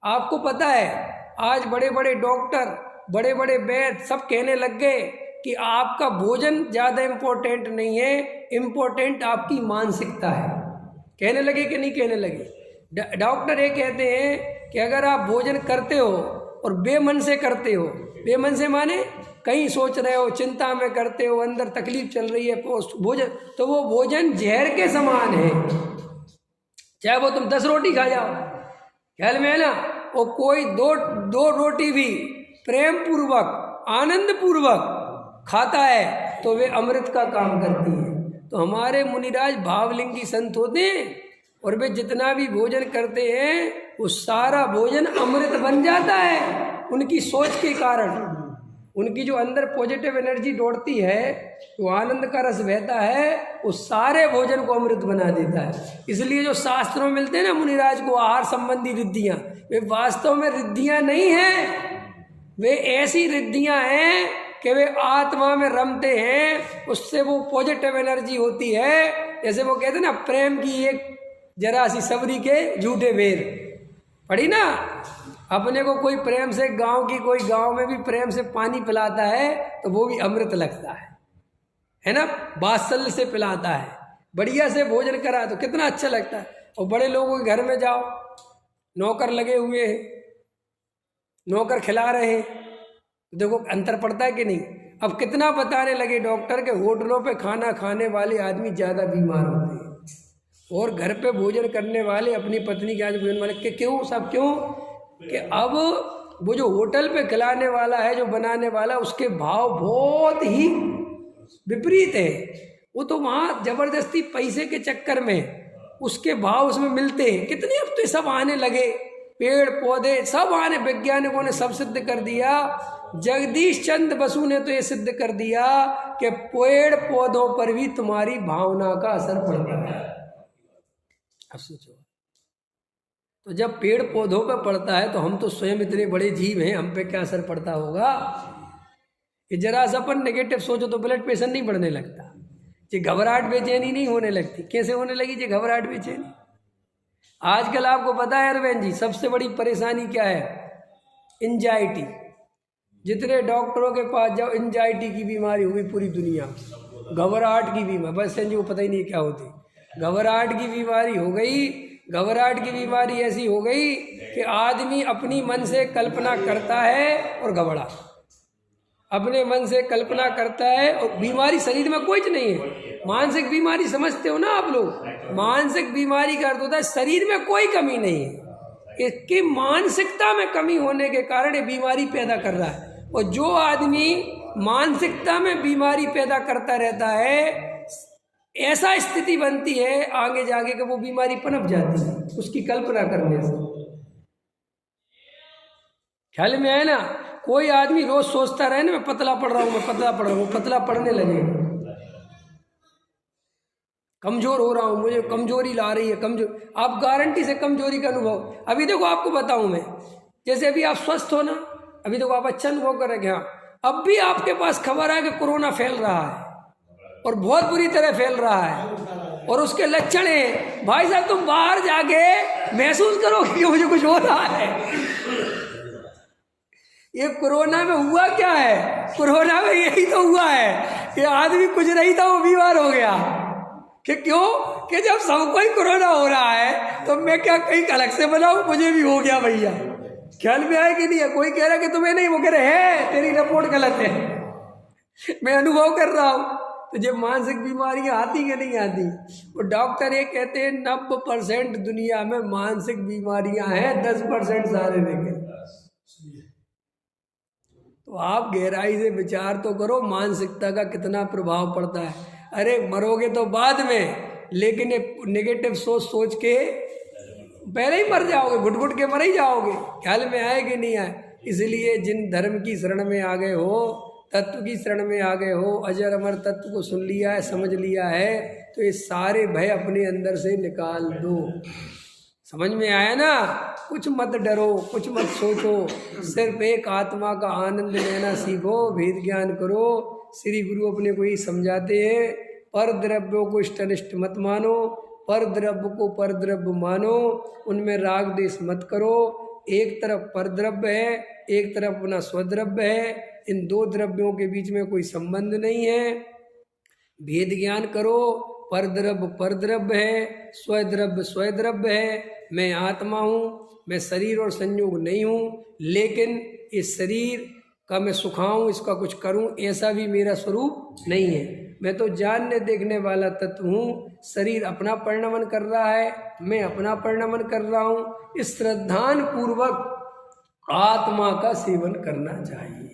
आपको पता है आज बड़े बड़े डॉक्टर, बड़े बड़े वैद्य सब कहने लग गए कि आपका भोजन ज़्यादा इम्पोर्टेंट नहीं है, इम्पोर्टेंट आपकी मानसिकता है। कहने लगे कि नहीं कहने लगे? डॉक्टर ये कहते हैं कि अगर आप भोजन करते हो और बेमन से करते हो, बेमन से माने कहीं सोच रहे हो, चिंता में करते हो, अंदर तकलीफ चल रही है भोजन, तो वो भोजन जहर के समान है। चाहे वो तुम 10 रोटी खा जाओ, ख्याल में है ना, वो कोई दो रोटी भी प्रेम पूर्वक आनंद पूर्वक खाता है तो वे अमृत का काम करती है। तो हमारे मुनिराज भावलिंगी संत होते हैं और वे जितना भी भोजन करते हैं वो सारा भोजन अमृत बन जाता है। उनकी सोच के कारण, उनकी जो अंदर पॉजिटिव एनर्जी दौड़ती है, वो आनंद का रस बहता है, वो सारे भोजन को अमृत बना देता है। इसलिए जो शास्त्रों में मिलते हैं ना मुनिराज को आहार संबंधी रिद्धियाँ, वे वास्तव में रिद्धियाँ नहीं हैं, वे ऐसी रिद्धियाँ हैं कि वे आत्मा में रमते हैं, उससे वो पॉजिटिव एनर्जी होती है। जैसे वो कहते हैं ना, प्रेम की एक जरा सी सबरी के झूठे बेर पड़ी ना। अपने को कोई प्रेम से कोई गांव में भी प्रेम से पानी पिलाता है तो वो भी अमृत लगता है ना। वात्सल्य से पिलाता है, बढ़िया से भोजन करा तो कितना अच्छा लगता है। और बड़े लोगों के घर में जाओ, नौकर लगे हुए हैं, नौकर खिला रहे हैं, देखो अंतर पड़ता है कि नहीं। अब कितना बताने लगे डॉक्टर के होटलों पे खाना खाने वाले आदमी ज़्यादा बीमार होते हैं और घर पे भोजन करने वाले अपनी पत्नी के आज भोजन वाले के क्यों सब क्यों कि अब वो जो होटल पे खिलाने वाला है, जो बनाने वाला, उसके भाव बहुत ही विपरीत है। वो तो वहाँ जबरदस्ती पैसे के चक्कर में उसके भाव उसमें मिलते हैं। कितने अब तो सब आने लगे, पेड़ पौधे सब आने, वैज्ञानिकों ने सब सिद्ध कर दिया। जगदीश चंद्र बसु ने तो ये सिद्ध कर दिया कि पेड़ पौधों पर भी तुम्हारी भावना का असर पड़ता है। अब सोचो, तो जब पेड़ पौधों पर पड़ता है तो हम तो स्वयं इतने बड़े जीव हैं, हम पे क्या असर पड़ता होगा। कि जरा सा अपन नेगेटिव सोचो तो ब्लड प्रेशर नहीं बढ़ने लगता, ये घबराहट बेचैनी नहीं होने लगती। कैसे होने लगी ये घबराहट बेचैनी? आजकल आपको पता है अरविंद जी, सबसे बड़ी परेशानी क्या है? एंजाइटी। जितने डॉक्टरों के पास जाओ, एंजाइटी की बीमारी हुई पूरी दुनिया में, घबराहट की बीमारी, बस जी को पता ही नहीं क्या होती। घबराहट की बीमारी हो गई। घबराहट की बीमारी ऐसी हो गई कि आदमी अपनी मन से कल्पना करता है और घबरा, अपने मन से कल्पना करता है और बीमारी शरीर में कोई नहीं है। मानसिक बीमारी समझते हो ना आप लोग, मानसिक बीमारी का अर्थ होता है शरीर में कोई कमी नहीं है, इसकी मानसिकता में कमी होने के कारण ये बीमारी पैदा कर रहा है। और जो आदमी मानसिकता में बीमारी पैदा करता रहता है, ऐसा स्थिति बनती है आगे जाके कि वो बीमारी पनप जाती है उसकी कल्पना करने से। ख्याल में आए ना? कोई आदमी रोज सोचता रहे ना, मैं पतला पड़ रहा हूँ, मैं पतला पड़ रहा हूँ, पतला पड़ने लगेगा। कमजोर हो रहा हूँ, मुझे कमजोरी ला रही है, कमजोर, आप गारंटी से कमजोरी का अनुभव। अभी देखो आपको बताऊं मैं, जैसे अभी आप स्वस्थ हो ना, अभी देखो आप अच्छा अनुभव कर रहे हैं। अब भी आपके पास खबर है कि कोरोना फैल रहा है और बहुत बुरी तरह फैल रहा है और उसके लक्षण है। भाई साहब तुम बाहर जाके महसूस करो कि मुझे कुछ हो रहा है। ये कोरोना में हुआ क्या है? कोरोना में यही तो हुआ है कि आदमी कुछ नहीं था, वो बीमार हो गया। कि क्यों? कि जब सबको ही कोरोना हो रहा है तो मैं क्या कहीं अलग से बनाऊं, मुझे भी हो गया भैया। ख्याल में आए कि नहीं है? कोई कह रहा है कि तुम्हें नहीं, वो कह रहे हैं तेरी रिपोर्ट गलत है, मैं अनुभव कर रहा हूं। तो जब मानसिक बीमारियां आती कि नहीं आती, वो डॉक्टर ये कहते हैं 90% दुनिया में मानसिक बीमारियां हैं, 10% सारे देखे। तो आप गहराई से विचार तो करो मानसिकता का कितना प्रभाव पड़ता है। अरे मरोगे तो बाद में, लेकिन नेगेटिव सोच के पहले ही मर जाओगे, घुट घुट के मर ही जाओगे। ख्याल में आए कि नहीं आए? इसलिए जिन धर्म की शरण में आ गए हो, तत्व की शरण में आ गए हो, अजर अमर तत्व को सुन लिया है, समझ लिया है, तो ये सारे भय अपने अंदर से निकाल दो। समझ में आया ना? कुछ मत डरो, कुछ मत सोचो, सिर्फ एक आत्मा का आनंद लेना सीखो, भेद ज्ञान करो। श्री गुरु अपने को ही समझाते हैं, पर द्रव्यों को इष्ट अनिष्ट मत मानो, पर द्रव्य को पर द्रव्य मानो, उनमें राग देश मत करो, एक तरफ परद्रव्य है, एक तरफ अपना स्वद्रव्य है। इन दो द्रव्यों के बीच में कोई संबंध नहीं है। भेद ज्ञान करो, परद्रव्य परद्रव्य है, स्वद्रव्य स्वद्रव्य है। मैं आत्मा हूँ, मैं शरीर और संयोग नहीं हूँ, लेकिन इस शरीर का मैं सुखाऊं, इसका कुछ करूं, ऐसा भी मेरा स्वरूप नहीं है। मैं तो जानने देखने वाला तत्व हूँ। शरीर अपना परिणमन कर रहा है, मैं अपना परिणमन कर रहा हूँ। इस श्रद्धान पूर्वक आत्मा का सेवन करना चाहिए।